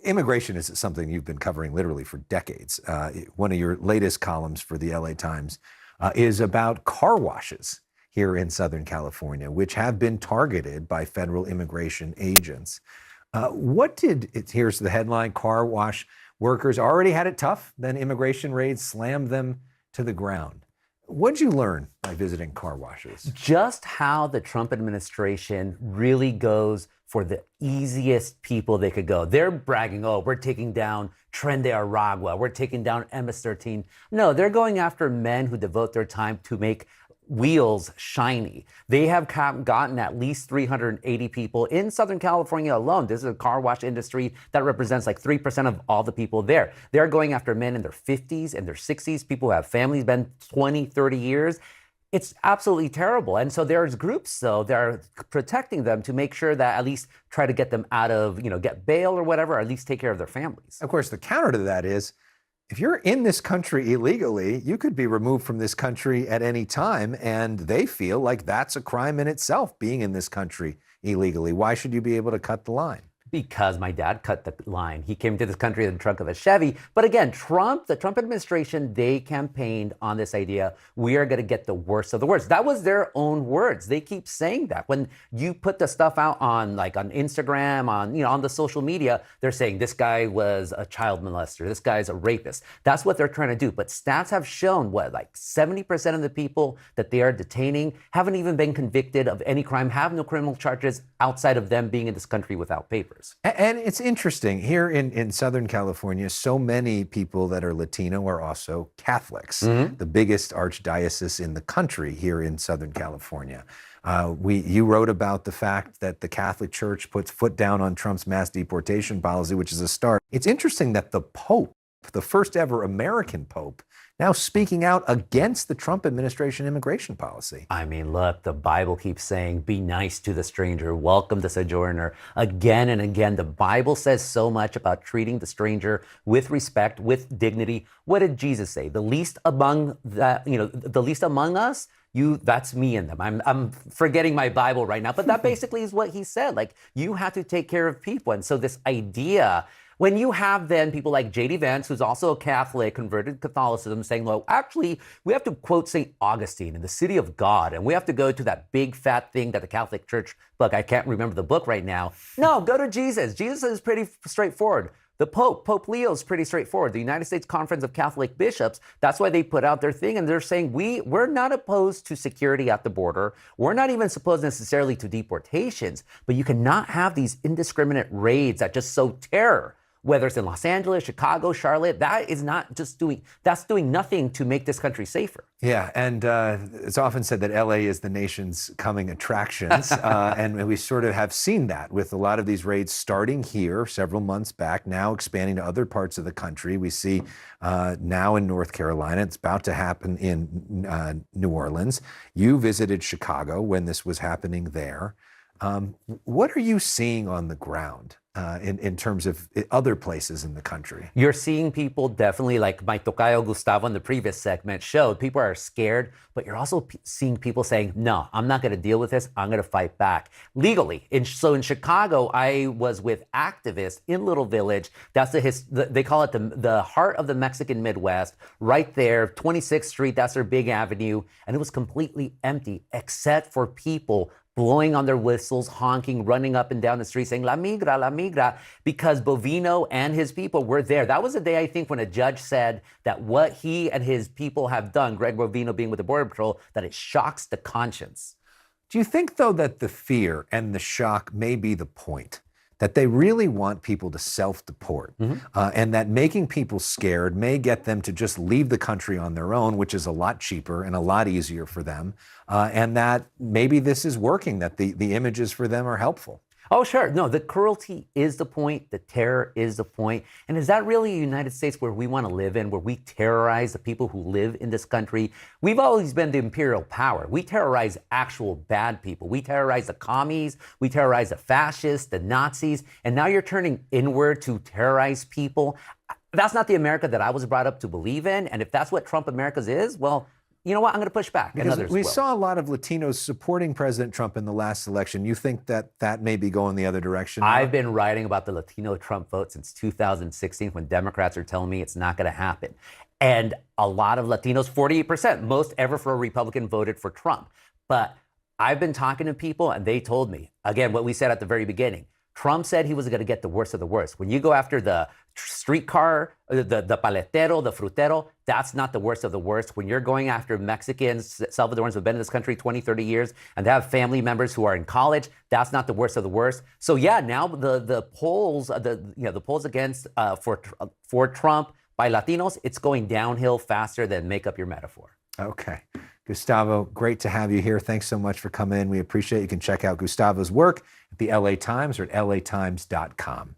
Immigration is something you've been covering literally for decades. One of your latest columns for the LA Times is about car washes here in Southern California, which have been targeted by federal immigration agents. Here's the headline: car wash workers already had it tough, then immigration raids slammed them to the ground. What'd you learn by visiting car washes? Just how the Trump administration really goes for the easiest people they could go. They're bragging, oh, we're taking down Tren de Aragua, we're taking down MS-13. No, they're going after men who devote their time to make wheels shiny. They have gotten at least 380 people in Southern California alone. This is a car wash industry that represents like 3% of all the people there. They're going after men in their 50s and their 60s, people who have families, been 20, 30 years. It's absolutely terrible. And so there's groups, though, that are protecting them to make sure that at least try to get them out of, get bail or whatever, or at least take care of their families. Of course, the counter to that is, if you're in this country illegally, you could be removed from this country at any time, and they feel like that's a crime in itself, being in this country illegally. Why should you be able to cut the line? Because my dad cut the line. He came to this country in the trunk of a Chevy. But again, the Trump administration, they campaigned on this idea, we are going to get the worst of the worst. That was their own words. They keep saying that. When you put the stuff out on Instagram, on the social media, they're saying this guy was a child molester, this guy's a rapist. That's what they're trying to do. But stats have shown 70% of the people that they are detaining haven't even been convicted of any crime, have no criminal charges outside of them being in this country without papers. And it's interesting, here in Southern California, so many people that are Latino are also Catholics, the biggest archdiocese in the country here in Southern California. You wrote about the fact that the Catholic Church puts foot down on Trump's mass deportation policy, which is a start. It's interesting that the Pope, the first ever American Pope, now speaking out against the Trump administration immigration policy. I mean, look, the Bible keeps saying, be nice to the stranger, welcome the sojourner. Again and again, the Bible says so much about treating the stranger with respect, with dignity. What did Jesus say? The least among us, that's me and them. I'm forgetting my Bible right now, but that basically is what he said. Like, you have to take care of people. And so this idea, when you have then people like J.D. Vance, who's also a Catholic, converted to Catholicism, saying, well, actually, we have to quote St. Augustine in the City of God, and we have to go to that big fat thing that the Catholic Church book, I can't remember the book right now. No, go to Jesus. Jesus is pretty straightforward. The Pope Leo is pretty straightforward. The United States Conference of Catholic Bishops, that's why they put out their thing. And they're saying, we're not opposed to security at the border. We're not even opposed necessarily to deportations, but you cannot have these indiscriminate raids that just sow terror. Whether it's in Los Angeles, Chicago, Charlotte, that's doing nothing to make this country safer. Yeah, and it's often said that LA is the nation's coming attractions, and we sort of have seen that with a lot of these raids starting here several months back, now expanding to other parts of the country. We see now in North Carolina, it's about to happen in New Orleans. You visited Chicago when this was happening there. What are you seeing on the ground in terms of other places in the country? You're seeing people definitely, like my tocayo Gustavo in the previous segment showed, people are scared, but you're also seeing people saying, no, I'm not going to deal with this. I'm going to fight back legally. So in Chicago, I was with activists in Little Village. That's they call it the heart of the Mexican Midwest, right there, 26th Street. That's their big avenue. And it was completely empty except for people blowing on their whistles, honking, running up and down the street saying, La migra, because Bovino and his people were there. That was the day, I think, when a judge said that what he and his people have done, Greg Bovino being with the Border Patrol, that it shocks the conscience. Do you think, though, that the fear and the shock may be the point? That they really want people to self-deport, and that making people scared may get them to just leave the country on their own, which is a lot cheaper and a lot easier for them, and that maybe this is working, that the images for them are helpful? Oh, sure. No, the cruelty is the point. The terror is the point. And is that really a United States where we want to live in, where we terrorize the people who live in this country? We've always been the imperial power. We terrorize actual bad people. We terrorize the commies. We terrorize the fascists, the Nazis. And now you're turning inward to terrorize people. That's not the America that I was brought up to believe in. And if that's what Trump America's is, well, you know what? I'm going to push back. And Because others we will. saw a lot of Latinos supporting President Trump in the last election. You think that that may be going the other direction now? I've been writing about the Latino Trump vote since 2016 when Democrats are telling me it's not going to happen. And a lot of Latinos, 48%, most ever for a Republican, voted for Trump. But I've been talking to people and they told me, again, what we said at the very beginning. Trump said he was going to get the worst of the worst. When you go after the streetcar, the paletero, the frutero, that's not the worst of the worst. When you're going after Mexicans, Salvadorans who've been in this country 20, 30 years, and they have family members who are in college, that's not the worst of the worst. So yeah, now the polls, the polls against for Trump by Latinos, it's going downhill faster than make up your metaphor. Okay. Gustavo, great to have you here. Thanks so much for coming in. We appreciate it. You can check out Gustavo's work at the LA Times or at latimes.com.